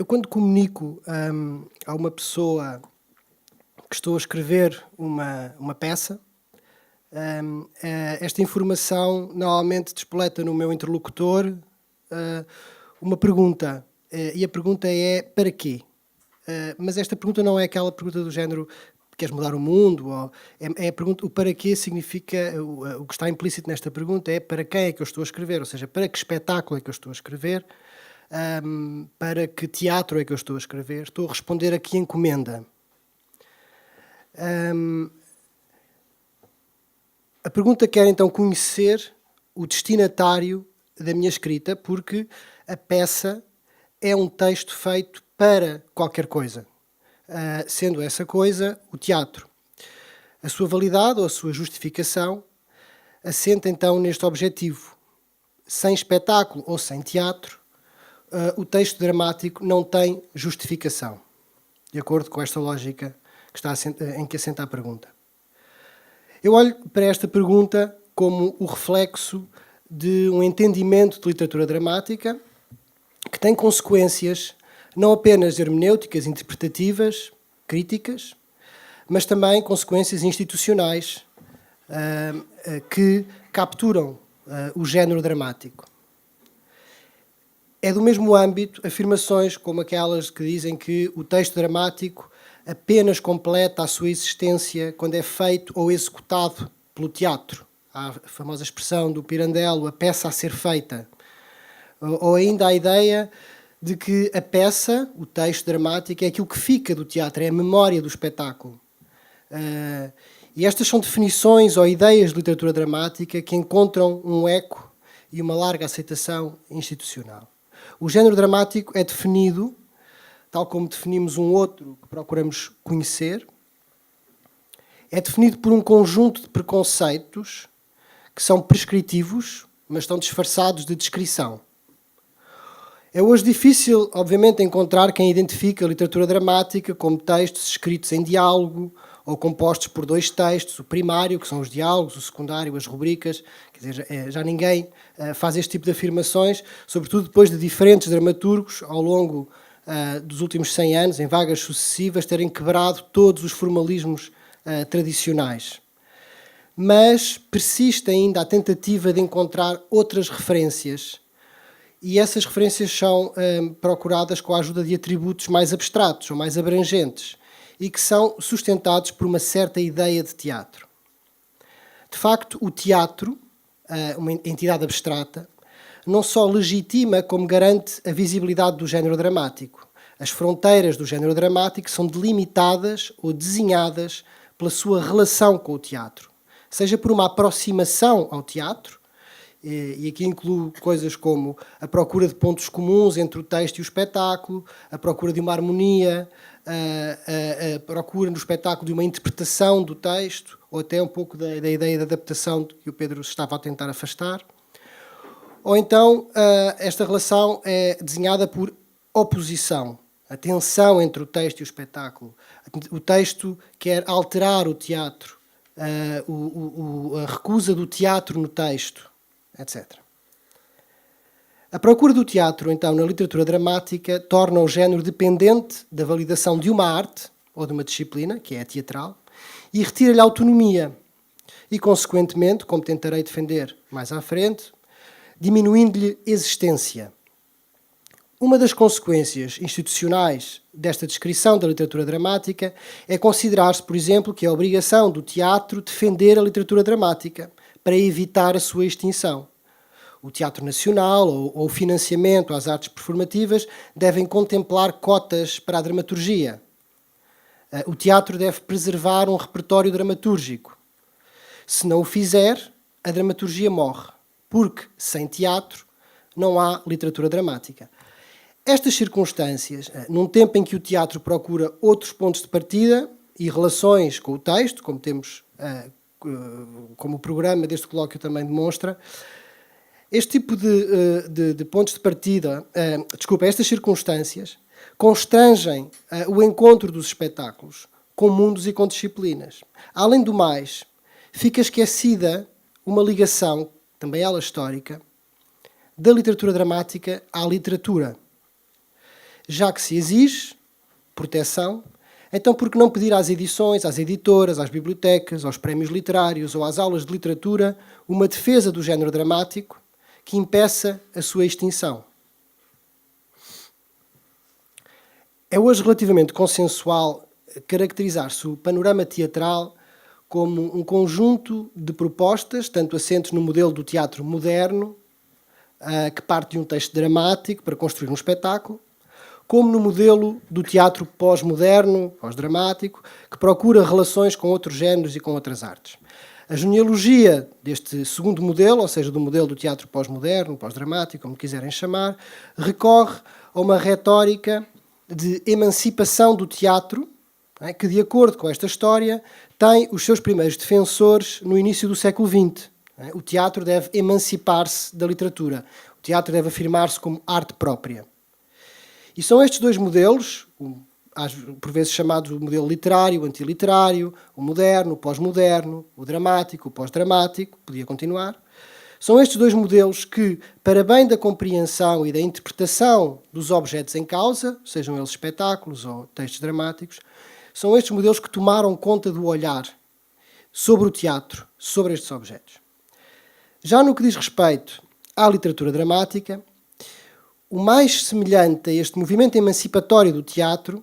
Eu quando comunico, a uma pessoa que estou a escrever uma peça, esta informação normalmente despoleta no meu interlocutor, uma pergunta, e a pergunta é: "Para quê?". Mas esta pergunta não é aquela pergunta do género: "Queres mudar o mundo?", ou é a pergunta, o para quê significa, o que está implícito nesta pergunta é: para quem é que eu estou a escrever? Ou seja, para que espetáculo é que eu estou a escrever? Para que teatro é que eu estou a escrever? Estou a responder a que encomenda? A pergunta quer então conhecer o destinatário da minha escrita, porque a peça é um texto feito para qualquer coisa, sendo essa coisa o teatro. A sua validade ou a sua justificação assenta então neste objetivo. Sem espetáculo ou sem teatro, o texto dramático não tem justificação, de acordo com esta lógica em que assenta a pergunta. Eu olho para esta pergunta como o reflexo de um entendimento de literatura dramática que tem consequências não apenas hermenêuticas, interpretativas, críticas, mas também consequências institucionais que capturam o género dramático. É do mesmo âmbito afirmações como aquelas que dizem que o texto dramático apenas completa a sua existência quando é feito ou executado pelo teatro. Há a famosa expressão do Pirandello, a peça a ser feita. Ou ainda a ideia de que a peça, o texto dramático, é aquilo que fica do teatro, é a memória do espetáculo. E estas são definições ou ideias de literatura dramática que encontram um eco e uma larga aceitação institucional. O género dramático é definido, tal como definimos um outro que procuramos conhecer, é definido por um conjunto de preconceitos que são prescritivos, mas estão disfarçados de descrição. É hoje difícil, obviamente, encontrar quem identifique a literatura dramática como textos escritos em diálogo ou compostos por dois textos, o primário, que são os diálogos, o secundário, as rubricas. Quer dizer, já ninguém faz este tipo de afirmações, sobretudo depois de diferentes dramaturgos, ao longo dos últimos 100 anos, em vagas sucessivas, terem quebrado todos os formalismos tradicionais. Mas persiste ainda a tentativa de encontrar outras referências, e essas referências são procuradas com a ajuda de atributos mais abstratos ou mais abrangentes e que são sustentados por uma certa ideia de teatro. De facto, o teatro, uma entidade abstrata, não só legitima como garante a visibilidade do género dramático. As fronteiras do género dramático são delimitadas ou desenhadas pela sua relação com o teatro, seja por uma aproximação ao teatro, e aqui incluo coisas como a procura de pontos comuns entre o texto e o espetáculo, a procura de uma harmonia, a procura no espetáculo de uma interpretação do texto, ou até um pouco da ideia de adaptação que o Pedro estava a tentar afastar. Ou então, esta relação é desenhada por oposição, a tensão entre o texto e o espetáculo. O texto quer alterar o teatro, a recusa do teatro no texto, etc. A procura do teatro, então, na literatura dramática, torna o género dependente da validação de uma arte, ou de uma disciplina, que é a teatral, e retira-lhe autonomia. E, consequentemente, como tentarei defender mais à frente, diminuindo-lhe existência. Uma das consequências institucionais desta descrição da literatura dramática é considerar-se, por exemplo, que é a obrigação do teatro defender a literatura dramática para evitar a sua extinção. O Teatro Nacional ou o financiamento às artes performativas devem contemplar cotas para a dramaturgia. O teatro deve preservar um repertório dramatúrgico. Se não o fizer, a dramaturgia morre, porque sem teatro não há literatura dramática. Estas circunstâncias, num tempo em que o teatro procura outros pontos de partida e relações com o texto, como temos, como o programa deste colóquio também demonstra, este tipo de pontos de partida, estas circunstâncias, constrangem o encontro dos espetáculos com mundos e com disciplinas. Além do mais, fica esquecida uma ligação, também ela histórica, da literatura dramática à literatura. Já que se exige proteção, então por que não pedir às edições, às editoras, às bibliotecas, aos prémios literários ou às aulas de literatura uma defesa do género dramático que impeça a sua extinção? É hoje relativamente consensual caracterizar-se o panorama teatral como um conjunto de propostas, tanto assentes no modelo do teatro moderno, que parte de um texto dramático para construir um espetáculo, como no modelo do teatro pós-moderno, pós-dramático, que procura relações com outros géneros e com outras artes. A genealogia deste segundo modelo, ou seja, do modelo do teatro pós-moderno, pós-dramático, como quiserem chamar, recorre a uma retórica de emancipação do teatro, que, de acordo com esta história, tem os seus primeiros defensores no início do século XX. O teatro deve emancipar-se da literatura. O teatro deve afirmar-se como arte própria. E são estes dois modelos, por vezes chamados o modelo literário, o antiliterário, o moderno, o pós-moderno, o dramático, o pós-dramático, podia continuar. São estes dois modelos que, para bem da compreensão e da interpretação dos objetos em causa, sejam eles espetáculos ou textos dramáticos, são estes modelos que tomaram conta do olhar sobre o teatro, sobre estes objetos. Já no que diz respeito à literatura dramática, o mais semelhante a este movimento emancipatório do teatro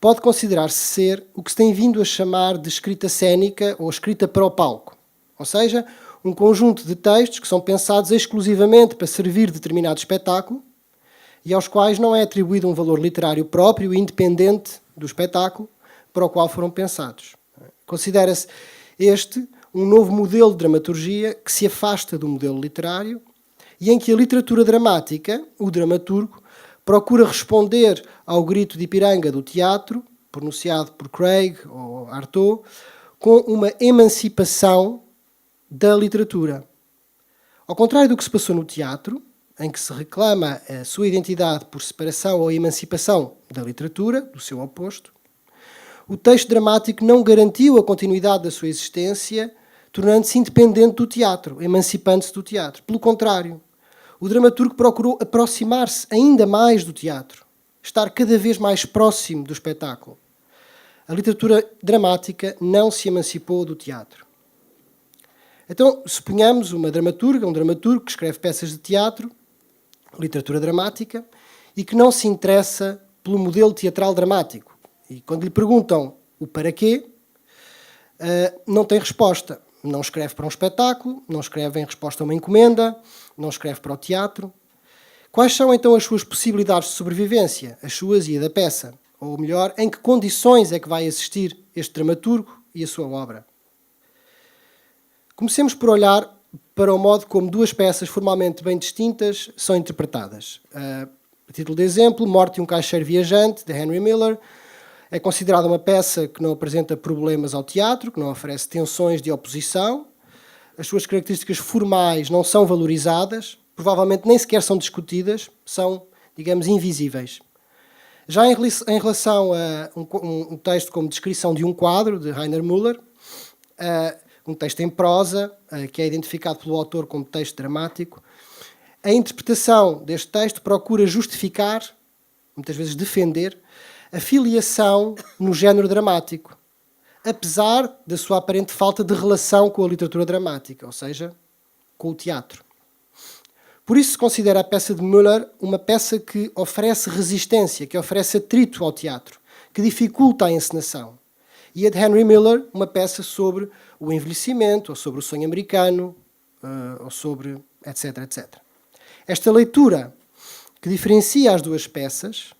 pode considerar-se ser o que se tem vindo a chamar de escrita cênica ou escrita para o palco. Ou seja, um conjunto de textos que são pensados exclusivamente para servir determinado espetáculo e aos quais não é atribuído um valor literário próprio e independente do espetáculo para o qual foram pensados. Considera-se este um novo modelo de dramaturgia que se afasta do modelo literário e em que a literatura dramática, o dramaturgo, procura responder ao grito de Ipiranga do teatro, pronunciado por Craig ou Artaud, com uma emancipação da literatura. Ao contrário do que se passou no teatro, em que se reclama a sua identidade por separação ou emancipação da literatura, do seu oposto, o texto dramático não garantiu a continuidade da sua existência, tornando-se independente do teatro, emancipando-se do teatro. Pelo contrário, o dramaturgo procurou aproximar-se ainda mais do teatro, estar cada vez mais próximo do espetáculo. A literatura dramática não se emancipou do teatro. Então, suponhamos um dramaturgo que escreve peças de teatro, literatura dramática, e que não se interessa pelo modelo teatral dramático. E quando lhe perguntam o para quê, não tem resposta. Não escreve para um espetáculo, não escreve em resposta a uma encomenda, não escreve para o teatro. Quais são então as suas possibilidades de sobrevivência, as suas e a da peça? Ou melhor, em que condições é que vai assistir este dramaturgo e a sua obra? Comecemos por olhar para o modo como duas peças formalmente bem distintas são interpretadas. A título de exemplo, Morte de um Caixeiro Viajante, de Henry Miller, é considerada uma peça que não apresenta problemas ao teatro, que não oferece tensões de oposição. As suas características formais não são valorizadas, provavelmente nem sequer são discutidas, são, digamos, invisíveis. Já em relação a um texto como Descrição de um Quadro, de Rainer Müller, um texto em prosa, que é identificado pelo autor como texto dramático, a interpretação deste texto procura justificar, muitas vezes defender, a filiação no género dramático, apesar da sua aparente falta de relação com a literatura dramática, ou seja, com o teatro. Por isso se considera a peça de Müller uma peça que oferece resistência, que oferece atrito ao teatro, que dificulta a encenação. E a de Henry Miller, uma peça sobre o envelhecimento, ou sobre o sonho americano, ou sobre etc, etc. Esta leitura que diferencia as duas peças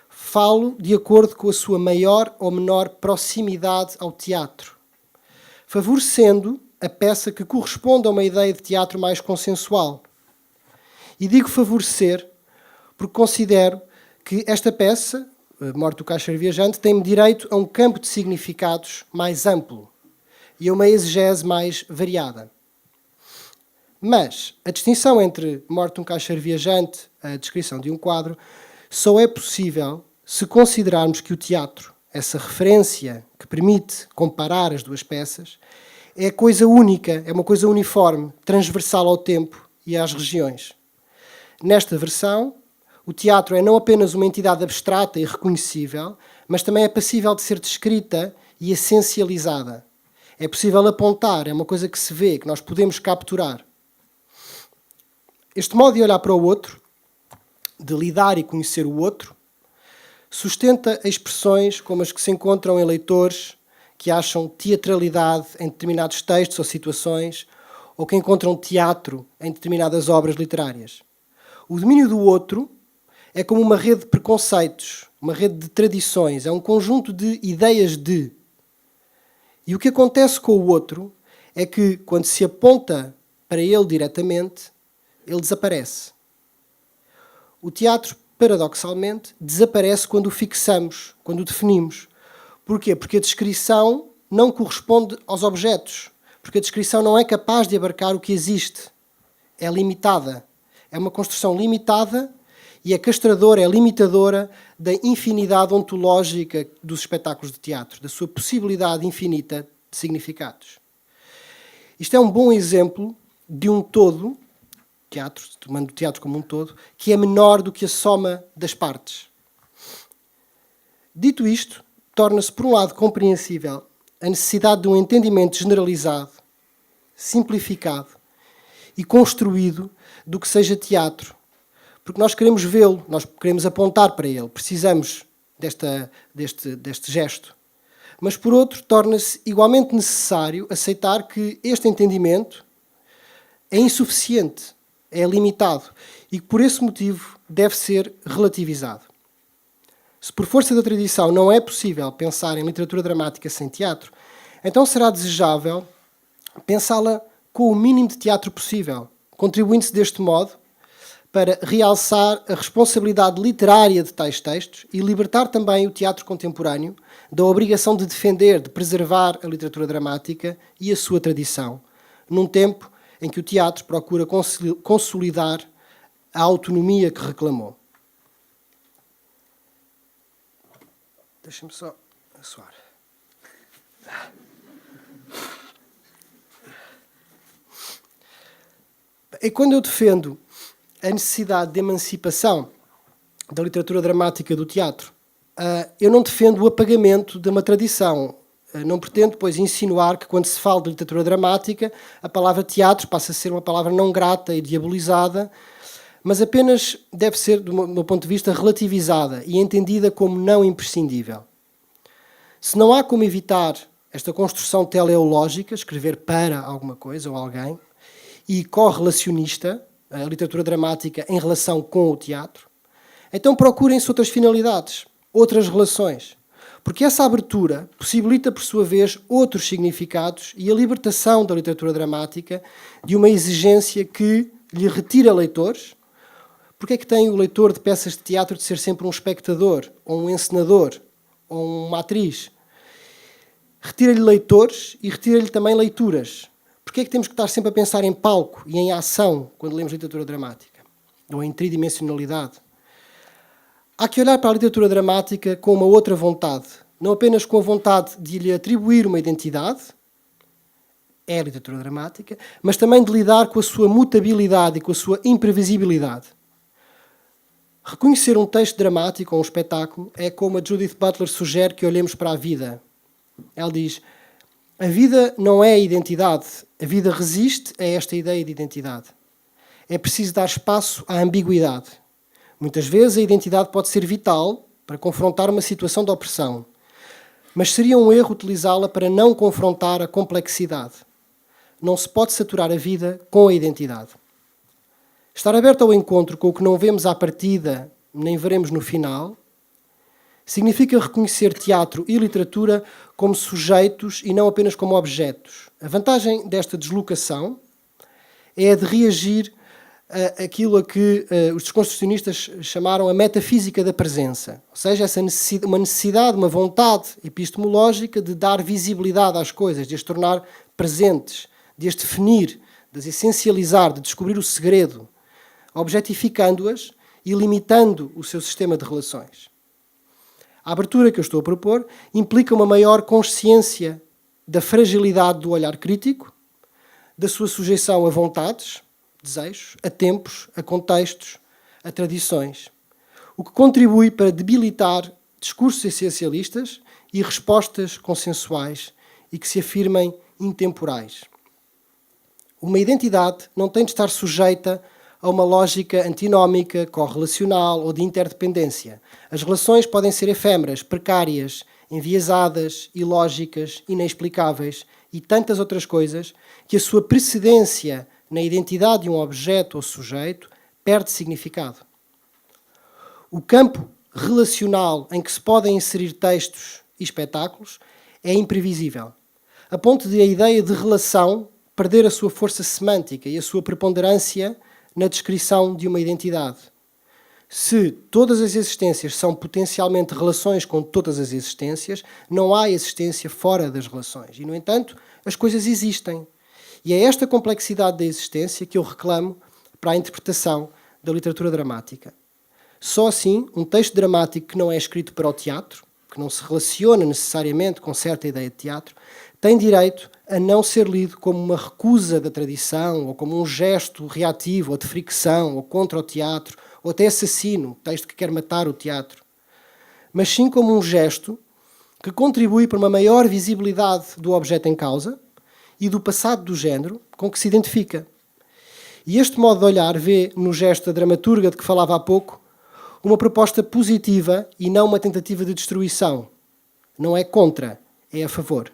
falo de acordo com a sua maior ou menor proximidade ao teatro, favorecendo a peça que corresponde a uma ideia de teatro mais consensual. E digo favorecer porque considero que esta peça, Morte do Caixeiro Viajante, tem direito a um campo de significados mais amplo e a uma exegese mais variada. Mas a distinção entre Morte de um Caixeiro Viajante e a descrição de um quadro só é possível se considerarmos que o teatro, essa referência que permite comparar as duas peças, é coisa única, é uma coisa uniforme, transversal ao tempo e às regiões. Nesta versão, O teatro é não apenas uma entidade abstrata e reconhecível, mas também é passível de ser descrita e essencializada. É possível apontar, é uma coisa que se vê, que nós podemos capturar. Este modo de olhar para o outro, de lidar e conhecer o outro, sustenta expressões como as que se encontram em leitores que acham teatralidade em determinados textos ou situações, ou que encontram teatro em determinadas obras literárias. O domínio do outro é como uma rede de preconceitos, uma rede de tradições, é um conjunto de ideias de. E o que acontece com o outro é que, quando se aponta para ele diretamente, ele desaparece. O teatro, paradoxalmente, desaparece quando o fixamos, quando o definimos. Porquê? Porque a descrição não corresponde aos objetos. Porque a descrição não é capaz de abarcar o que existe. É limitada. É uma construção limitada e é castradora, é limitadora da infinidade ontológica dos espetáculos de teatro, da sua possibilidade infinita de significados. Isto é um bom exemplo de um todo, teatro, tomando o teatro como um todo, que é menor do que a soma das partes. Dito isto, torna-se, por um lado, compreensível a necessidade de um entendimento generalizado, simplificado e construído do que seja teatro. Porque nós queremos vê-lo, nós queremos apontar para ele, precisamos deste gesto. Mas, por outro, torna-se igualmente necessário aceitar que este entendimento é insuficiente, é limitado e que, por esse motivo, deve ser relativizado. Se por força da tradição não é possível pensar em literatura dramática sem teatro, então será desejável pensá-la com o mínimo de teatro possível, contribuindo-se deste modo para realçar a responsabilidade literária de tais textos e libertar também o teatro contemporâneo da obrigação de defender, de preservar a literatura dramática e a sua tradição, num tempo em que o teatro procura consolidar a autonomia que reclamou. Deixa-me só assoar. E quando eu defendo a necessidade de emancipação da literatura dramática do teatro, eu não defendo o apagamento de uma tradição. Não pretendo, pois, insinuar que quando se fala de literatura dramática, a palavra teatro passa a ser uma palavra não grata e diabolizada, mas apenas deve ser, do meu ponto de vista, relativizada e entendida como não imprescindível. Se não há como evitar esta construção teleológica, escrever para alguma coisa ou alguém, e correlacionista, a literatura dramática em relação com o teatro, então procurem-se outras finalidades, outras relações, porque essa abertura possibilita, por sua vez, outros significados e a libertação da literatura dramática de uma exigência que lhe retira leitores. Porque é que tem o leitor de peças de teatro de ser sempre um espectador, ou um encenador, ou uma atriz? Retira-lhe leitores e retira-lhe também leituras. Porque é que temos que estar sempre a pensar em palco e em ação quando lemos literatura dramática? Ou em tridimensionalidade? Há que olhar para a literatura dramática com uma outra vontade. Não apenas com a vontade de lhe atribuir uma identidade, é a literatura dramática, mas também de lidar com a sua mutabilidade e com a sua imprevisibilidade. Reconhecer um texto dramático ou um espetáculo é como a Judith Butler sugere que olhemos para a vida. Ela diz: a vida não é a identidade, a vida resiste a esta ideia de identidade. É preciso dar espaço à ambiguidade. Muitas vezes a identidade pode ser vital para confrontar uma situação de opressão, mas seria um erro utilizá-la para não confrontar a complexidade. Não se pode saturar a vida com a identidade. Estar aberto ao encontro com o que não vemos à partida, nem veremos no final, significa reconhecer teatro e literatura como sujeitos e não apenas como objetos. A vantagem desta deslocação é a de reagir àquilo a que os desconstrucionistas chamaram a metafísica da presença. Ou seja, uma necessidade, uma vontade epistemológica de dar visibilidade às coisas, de as tornar presentes, de as definir, de as essencializar, de descobrir o segredo, objetificando-as e limitando o seu sistema de relações. A abertura que eu estou a propor implica uma maior consciência da fragilidade do olhar crítico, da sua sujeição a vontades, desejos, a tempos, a contextos, a tradições. o que contribui para debilitar discursos essencialistas e respostas consensuais e que se afirmem intemporais. Uma identidade não tem de estar sujeita a uma lógica antinómica, correlacional ou de interdependência. As relações podem ser efêmeras, precárias, enviesadas, ilógicas, inexplicáveis e tantas outras coisas que a sua precedência na identidade de um objeto ou sujeito perde significado. O campo relacional em que se podem inserir textos e espetáculos é imprevisível, a ponto de a ideia de relação perder a sua força semântica e a sua preponderância na descrição de uma identidade. Se todas as existências são potencialmente relações com todas as existências, não há existência fora das relações. E, no entanto, as coisas existem. E é esta complexidade da existência que eu reclamo para a interpretação da literatura dramática. Só assim, um texto dramático que não é escrito para o teatro, que não se relaciona necessariamente com certa ideia de teatro, tem direito a não ser lido como uma recusa da tradição, ou como um gesto reativo, ou de fricção, ou contra o teatro, ou até assassino, texto que quer matar o teatro, mas sim como um gesto que contribui para uma maior visibilidade do objeto em causa e do passado do género com que se identifica. E este modo de olhar vê no gesto da dramaturga de que falava há pouco uma proposta positiva e não uma tentativa de destruição. Não é contra, é a favor.